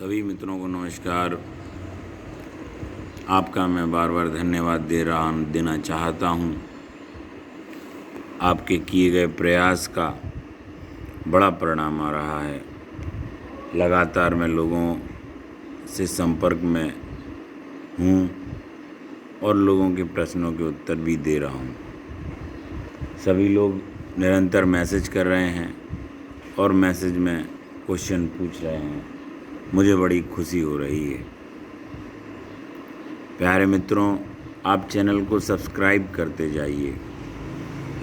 सभी मित्रों को नमस्कार। आपका मैं बार बार धन्यवाद देना चाहता हूँ। आपके किए गए प्रयास का बड़ा परिणाम आ रहा है। लगातार मैं लोगों से संपर्क में हूँ और लोगों के प्रश्नों के उत्तर भी दे रहा हूँ। सभी लोग निरंतर मैसेज कर रहे हैं और मैसेज में क्वेश्चन पूछ रहे हैं। मुझे बड़ी खुशी हो रही है। प्यारे मित्रों, आप चैनल को सब्सक्राइब करते जाइए,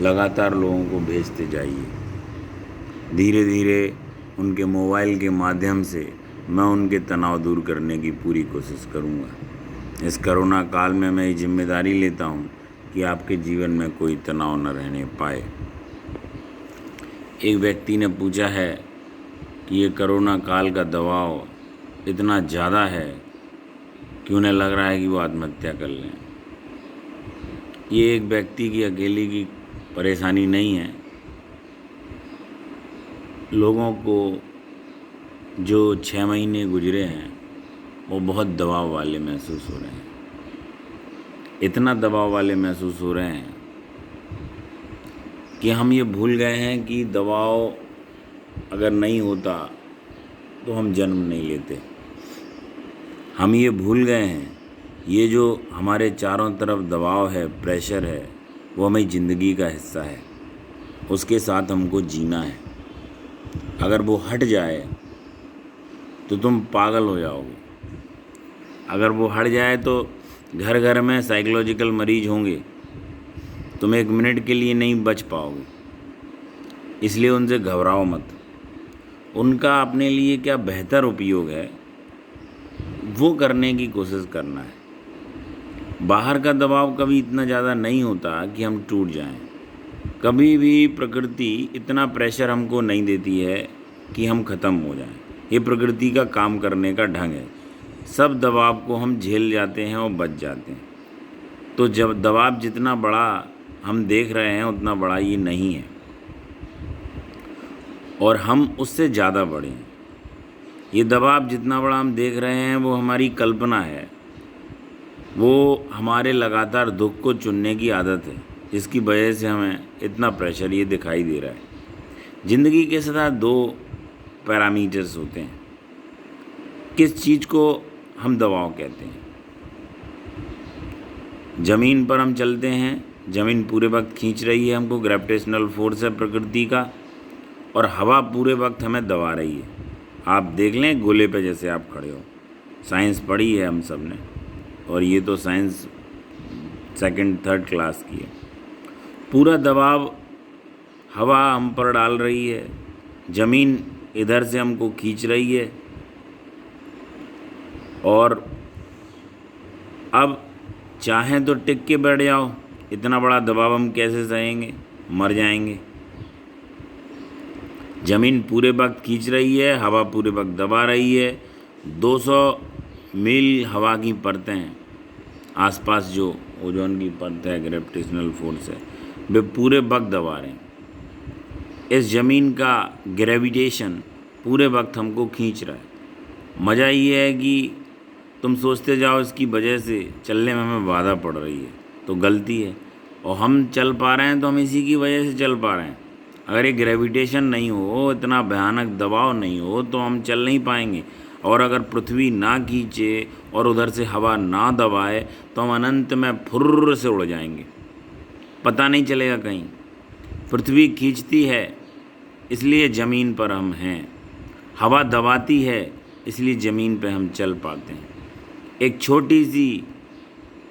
लगातार लोगों को भेजते जाइए। धीरे धीरे उनके मोबाइल के माध्यम से मैं उनके तनाव दूर करने की पूरी कोशिश करूँगा। इस कोरोना काल में मैं ये जिम्मेदारी लेता हूँ कि आपके जीवन में कोई तनाव न रहने पाए। एक व्यक्ति ने पूछा है कि ये कोरोना काल का दबाव इतना ज़्यादा है कि उन्हें लग रहा है कि वो आत्महत्या कर लें। ये एक व्यक्ति की अकेले की परेशानी नहीं है। लोगों को जो 6 महीने गुजरे हैं वो बहुत दबाव वाले महसूस हो रहे हैं। इतना दबाव वाले महसूस हो रहे हैं कि हम ये भूल गए हैं कि दबाव अगर नहीं होता तो हम जन्म नहीं लेते। हम ये भूल गए हैं ये जो हमारे चारों तरफ दबाव है, प्रेशर है, वो हमारी ज़िंदगी का हिस्सा है। उसके साथ हमको जीना है। अगर वो हट जाए तो तुम पागल हो जाओगे। अगर वो हट जाए तो घर घर में साइकोलॉजिकल मरीज होंगे। तुम 1 मिनट के लिए नहीं बच पाओगे। इसलिए उनसे घबराओ मत। उनका अपने लिए क्या बेहतर उपयोग है वो करने की कोशिश करना है। बाहर का दबाव कभी इतना ज़्यादा नहीं होता कि हम टूट जाएं। कभी भी प्रकृति इतना प्रेशर हमको नहीं देती है कि हम ख़त्म हो जाएं। ये प्रकृति का काम करने का ढंग है। सब दबाव को हम झेल जाते हैं और बच जाते हैं। तो जब दबाव जितना बड़ा हम देख रहे हैं उतना बड़ा ये नहीं है और हम उससे ज़्यादा बड़े हैं। ये दबाव जितना बड़ा हम देख रहे हैं वो हमारी कल्पना है। वो हमारे लगातार दुख को चुनने की आदत है जिसकी वजह से हमें इतना प्रेशर ये दिखाई दे रहा है। ज़िंदगी के साथ 2 पैरामीटर्स होते हैं। किस चीज़ को हम दबाव कहते हैं? ज़मीन पर हम चलते हैं, ज़मीन पूरे वक्त खींच रही है हमको, ग्रेविटेशनल फोर्स है प्रकृति का, और हवा पूरे वक्त हमें दबा रही है। आप देख लें गोले पे जैसे आप खड़े हो। साइंस पढ़ी है हम सब ने, और ये तो साइंस 2nd 3rd क्लास की है। पूरा दबाव हवा हम पर डाल रही है, ज़मीन इधर से हमको खींच रही है, और अब चाहें तो टिक के बैठ जाओ। इतना बड़ा दबाव हम कैसे सहेंगे? मर जाएंगे। ज़मीन पूरे वक्त खींच रही है, हवा पूरे वक्त दबा रही है। 200 मील हवा की परतें हैं आसपास, जो ओजोन की परत है, ग्रेविटेशनल फोर्स है, वे पूरे वक्त दबा रहे हैं। इस ज़मीन का ग्रेविटेशन पूरे वक्त हमको खींच रहा है। मज़ा ये है कि तुम सोचते जाओ इसकी वजह से चलने में हमें बाधा पड़ रही है, तो गलती है। और हम चल पा रहे हैं तो हम इसी की वजह से चल पा रहे हैं। अगर ये ग्रेविटेशन नहीं हो, इतना भयानक दबाव नहीं हो, तो हम चल नहीं पाएंगे। और अगर पृथ्वी ना खींचे और उधर से हवा ना दबाए तो हम अनंत में फुर्र से उड़ जाएंगे, पता नहीं चलेगा कहीं। पृथ्वी खींचती है इसलिए ज़मीन पर हम हैं, हवा दबाती है इसलिए ज़मीन पे हम चल पाते हैं। एक छोटी सी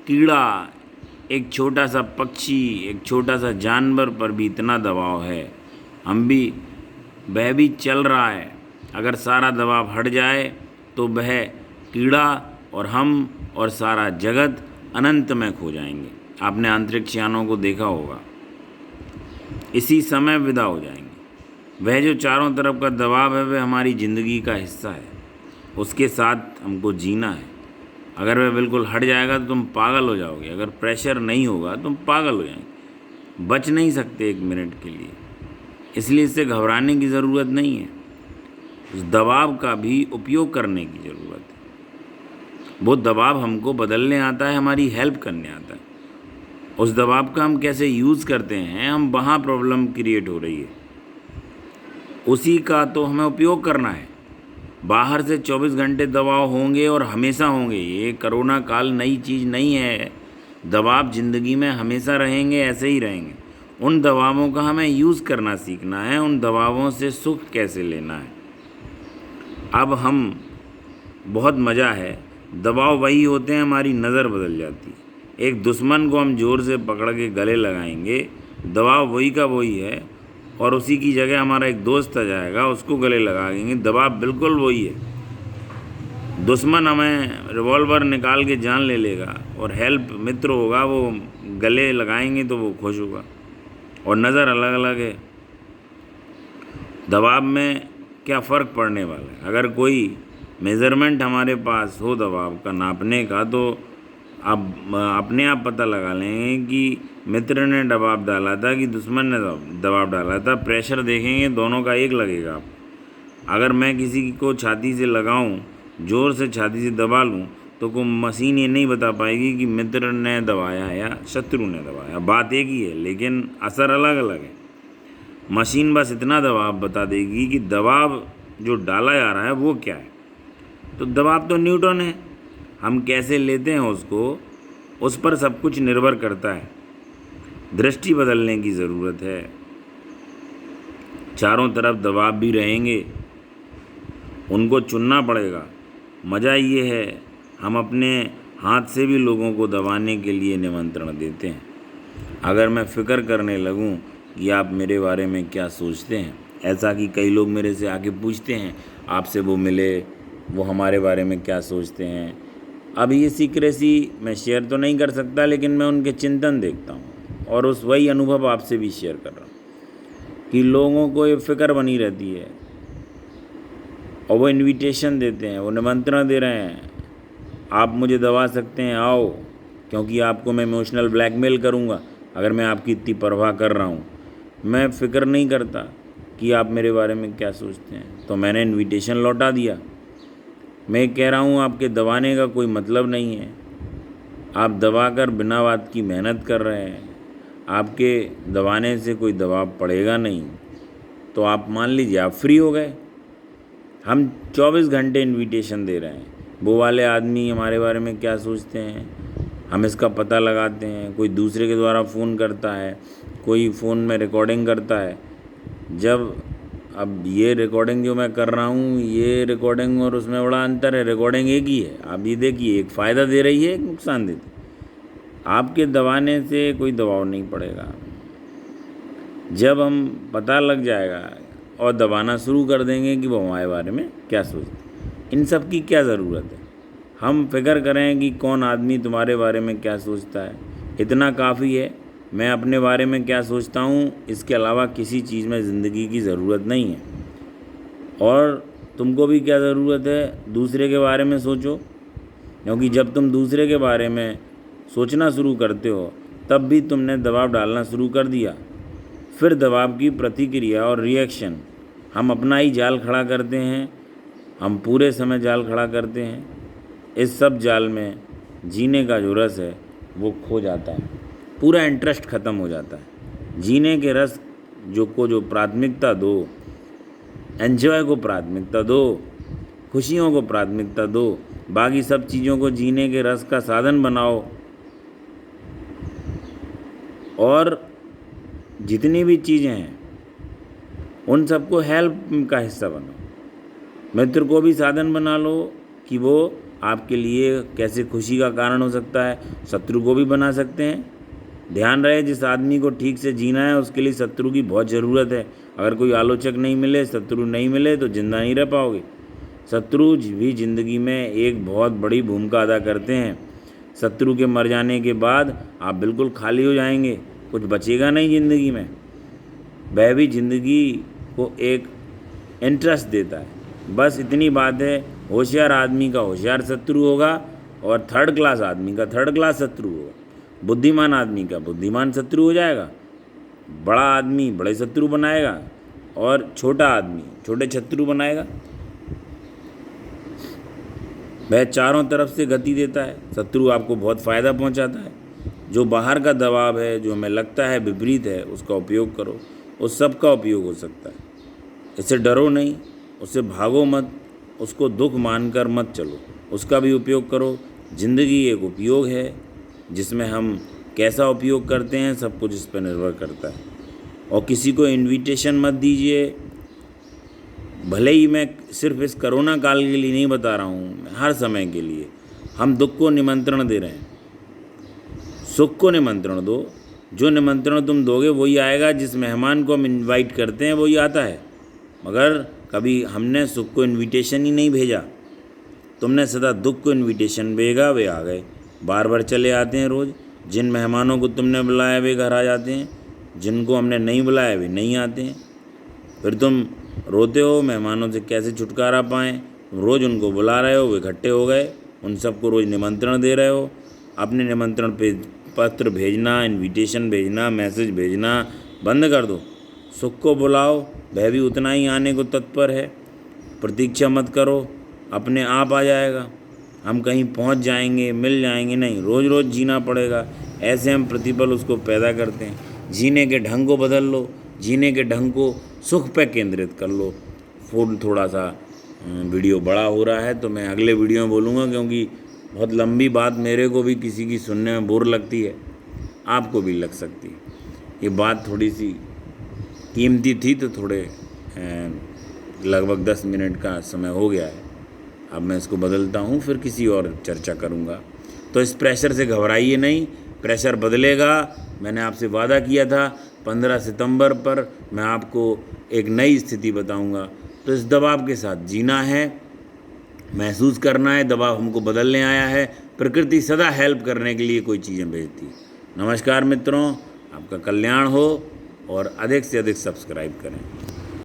कीड़ा, एक छोटा सा पक्षी, एक छोटा सा जानवर पर भी इतना दबाव है। वह भी चल रहा है। अगर सारा दबाव हट जाए तो वह कीड़ा और हम और सारा जगत अनंत में खो जाएंगे। आपने अंतरिक्ष यानों को देखा होगा, इसी समय विदा हो जाएंगे। वह जो चारों तरफ का दबाव है वह हमारी ज़िंदगी का हिस्सा है। उसके साथ हमको जीना है। अगर वह बिल्कुल हट जाएगा तो तुम पागल हो जाओगे। अगर प्रेशर नहीं होगा तुम पागल हो जाएंगे, बच नहीं सकते 1 मिनट के लिए। इसलिए इससे घबराने की ज़रूरत नहीं है। उस दबाव का भी उपयोग करने की ज़रूरत है। वो दबाव हमको बदलने आता है, हमारी हेल्प करने आता है। उस दबाव का हम कैसे यूज़ करते हैं, हम वहाँ प्रॉब्लम क्रिएट हो रही है, उसी का तो हमें उपयोग करना है। बाहर से 24 घंटे दबाव होंगे और हमेशा होंगे। ये कोरोना काल नई चीज़ नहीं है। दबाव ज़िंदगी में हमेशा रहेंगे, ऐसे ही रहेंगे। उन दबावों का हमें यूज़ करना सीखना है, उन दबावों से सुख कैसे लेना है। अब हम बहुत मज़ा है, दबाव वही होते हैं, हमारी नज़र बदल जाती है। एक दुश्मन को हम ज़ोर से पकड़ के गले लगाएंगे, दबाव वही का वही है, और उसी की जगह हमारा एक दोस्त आ जाएगा, उसको गले लगाएंगे, दबाव बिल्कुल वही है। दुश्मन हमें रिवॉल्वर निकाल के जान ले लेगा, और हेल्प मित्र होगा, वो गले लगाएंगे तो वो खुश होगा, और नज़र अलग अलग है। दबाव में क्या फ़र्क पड़ने वाला है? अगर कोई मेज़रमेंट हमारे पास हो दबाव का नापने का, तो आप अपने आप पता लगा लेंगे कि मित्र ने दबाव डाला था कि दुश्मन ने दबाव डाला था। प्रेशर देखेंगे, दोनों का एक लगेगा आप। अगर मैं किसी को छाती से लगाऊं, ज़ोर से छाती से दबा लूं, तो कोई मशीन ये नहीं बता पाएगी कि मित्र ने दबाया या शत्रु ने दबाया। बात एक ही है, लेकिन असर अलग अलग है। मशीन बस इतना दबाव बता देगी कि दबाव जो डाला जा रहा है वो क्या है। तो दबाव तो न्यूटन है, हम कैसे लेते हैं उसको, उस पर सब कुछ निर्भर करता है। दृष्टि बदलने की ज़रूरत है। चारों तरफ दबाव भी रहेंगे, उनको चुनना पड़ेगा। मज़ा ये है, हम अपने हाथ से भी लोगों को दबाने के लिए निमंत्रण देते हैं। अगर मैं फ़िक्र करने लगूं कि आप मेरे बारे में क्या सोचते हैं, ऐसा कि कई लोग मेरे से आके पूछते हैं, आपसे वो मिले, वो हमारे बारे में क्या सोचते हैं। अब ये सीक्रेसी मैं शेयर तो नहीं कर सकता, लेकिन मैं उनके चिंतन देखता हूँ, और उस वही अनुभव आपसे भी शेयर कर रहा हूँ कि लोगों को ये फ़िक्र बनी रहती है, और वो इनविटेशन देते हैं, वो निमंत्रण दे रहे हैं, आप मुझे दबा सकते हैं, आओ, क्योंकि आपको मैं इमोशनल ब्लैकमेल करूँगा अगर मैं आपकी इतनी परवाह कर रहा हूँ। मैं फ़िक्र नहीं करता कि आप मेरे बारे में क्या सोचते हैं, तो मैंने इनविटेशन लौटा दिया। मैं कह रहा हूँ, आपके दबाने का कोई मतलब नहीं है। आप दबाकर बिना बात की मेहनत कर रहे हैं, आपके दबाने से कोई दबाव पड़ेगा नहीं। तो आप मान लीजिए आप फ्री हो गए। हम 24 घंटे इनविटेशन दे रहे हैं, वो वाले आदमी हमारे बारे में क्या सोचते हैं, हम इसका पता लगाते हैं। कोई दूसरे के द्वारा फ़ोन करता है, कोई फ़ोन में रिकॉर्डिंग करता है। जब अब ये रिकॉर्डिंग जो मैं कर रहा हूँ, ये रिकॉर्डिंग और उसमें बड़ा अंतर है। रिकॉर्डिंग एक ही है, आप ये देखिए, एक फ़ायदा दे रही है, एक नुकसान देती है। आपके दबाने से कोई दबाव नहीं पड़ेगा। जब हम पता लग जाएगा और दबाना शुरू कर देंगे कि वो हमारे बारे में क्या सोचते, इन सब की क्या ज़रूरत है। हम फिक्र करें कि कौन आदमी तुम्हारे बारे में क्या सोचता है, इतना काफ़ी है। मैं अपने बारे में क्या सोचता हूँ, इसके अलावा किसी चीज़ में ज़िंदगी की ज़रूरत नहीं है। और तुमको भी क्या ज़रूरत है, दूसरे के बारे में सोचो, क्योंकि जब तुम दूसरे के बारे में सोचना शुरू करते हो, तब भी तुमने दबाव डालना शुरू कर दिया। फिर दबाव की प्रतिक्रिया और रिएक्शन, हम अपना ही जाल खड़ा करते हैं, हम पूरे समय जाल खड़ा करते हैं। इस सब जाल में जीने का जो रस है वो खो जाता है, पूरा इंटरेस्ट ख़त्म हो जाता है। जीने के रस जो प्राथमिकता दो, एंजॉय को प्राथमिकता दो, खुशियों को प्राथमिकता दो, बाकी सब चीज़ों को जीने के रस का साधन बनाओ। और जितनी भी चीज़ें हैं उन सबको हेल्प का हिस्सा बनाओ। मित्र को भी साधन बना लो कि वो आपके लिए कैसे खुशी का कारण हो सकता है। शत्रु को भी बना सकते हैं। ध्यान रहे, जिस आदमी को ठीक से जीना है उसके लिए शत्रु की बहुत ज़रूरत है। अगर कोई आलोचक नहीं मिले, शत्रु नहीं मिले, तो जिंदा नहीं रह पाओगे। शत्रु भी ज़िंदगी में एक बहुत बड़ी भूमिका अदा करते हैं। शत्रु के मर जाने के बाद आप बिल्कुल खाली हो जाएंगे, कुछ बचेगा नहीं ज़िंदगी में। वह भी ज़िंदगी को एक इंटरेस्ट देता है। बस इतनी बात है, होशियार आदमी का होशियार शत्रु होगा और थर्ड क्लास आदमी का थर्ड क्लास शत्रु होगा। बुद्धिमान आदमी का बुद्धिमान शत्रु हो जाएगा, बड़ा आदमी बड़े शत्रु बनाएगा और छोटा आदमी छोटे शत्रु बनाएगा। वह चारों तरफ से गति देता है, शत्रु आपको बहुत फ़ायदा पहुंचाता है। जो बाहर का दबाव है, जो हमें लगता है विपरीत है, उसका उपयोग करो। उस सब का उपयोग हो सकता है। इससे डरो नहीं, उससे भागो मत, उसको दुख मानकर मत चलो, उसका भी उपयोग करो। ज़िंदगी एक उपयोग है, जिसमें हम कैसा उपयोग करते हैं सब कुछ इस पर निर्भर करता है। और किसी को इनविटेशन मत दीजिए। भले ही मैं सिर्फ इस कोरोना काल के लिए नहीं बता रहा हूँ, हर समय के लिए हम दुख को निमंत्रण दे रहे हैं। सुख को निमंत्रण दो। जो निमंत्रण तुम दोगे वही आएगा। जिस मेहमान को हम इनवाइट करते हैं वही आता है। मगर कभी हमने सुख को इनविटेशन ही नहीं भेजा। तुमने सदा दुख को इनविटेशन भेजा, वे आ गए। बार बार चले आते हैं रोज़। जिन मेहमानों को तुमने बुलाया वे घर आ जाते हैं, जिनको हमने नहीं बुलाया वे नहीं आते हैं। फिर तुम रोते हो मेहमानों से कैसे छुटकारा पाएँ। रोज़ उनको बुला रहे हो, वे इकट्ठे हो गए, उन सबको रोज़ निमंत्रण दे रहे हो। अपने निमंत्रण पे पत्र भेजना, इनविटेशन भेजना, मैसेज भेजना बंद कर दो। सुख को बुलाओ, वह भी उतना ही आने को तत्पर है। प्रतीक्षा मत करो, अपने आप आ जाएगा। हम कहीं पहुंच जाएंगे, मिल जाएंगे, नहीं, रोज़ रोज़ जीना पड़ेगा। ऐसे हम प्रतिपल उसको पैदा करते हैं। जीने के ढंग को बदल लो, जीने के ढंग को सुख पे केंद्रित कर लो। फ़ोन थोड़ा सा वीडियो बड़ा हो रहा है तो मैं अगले वीडियो में बोलूँगा, क्योंकि बहुत लंबी बात मेरे को भी किसी की सुनने में बोर लगती है, आपको भी लग सकती है। ये बात थोड़ी सी कीमती थी तो थोड़े लगभग 10 मिनट का समय हो गया है। अब मैं इसको बदलता हूँ, फिर किसी और चर्चा करूँगा। तो इस प्रेशर से घबराइए नहीं, प्रेशर बदलेगा। मैंने आपसे वादा किया था 15 सितंबर पर मैं आपको एक नई स्थिति बताऊँगा। तो इस दबाव के साथ जीना है, महसूस करना है। दबाव हमको बदलने आया है। प्रकृति सदा हेल्प करने के लिए कोई चीज़ें भेजती है। नमस्कार मित्रों, आपका कल्याण हो और अधिक से अधिक सब्सक्राइब करें।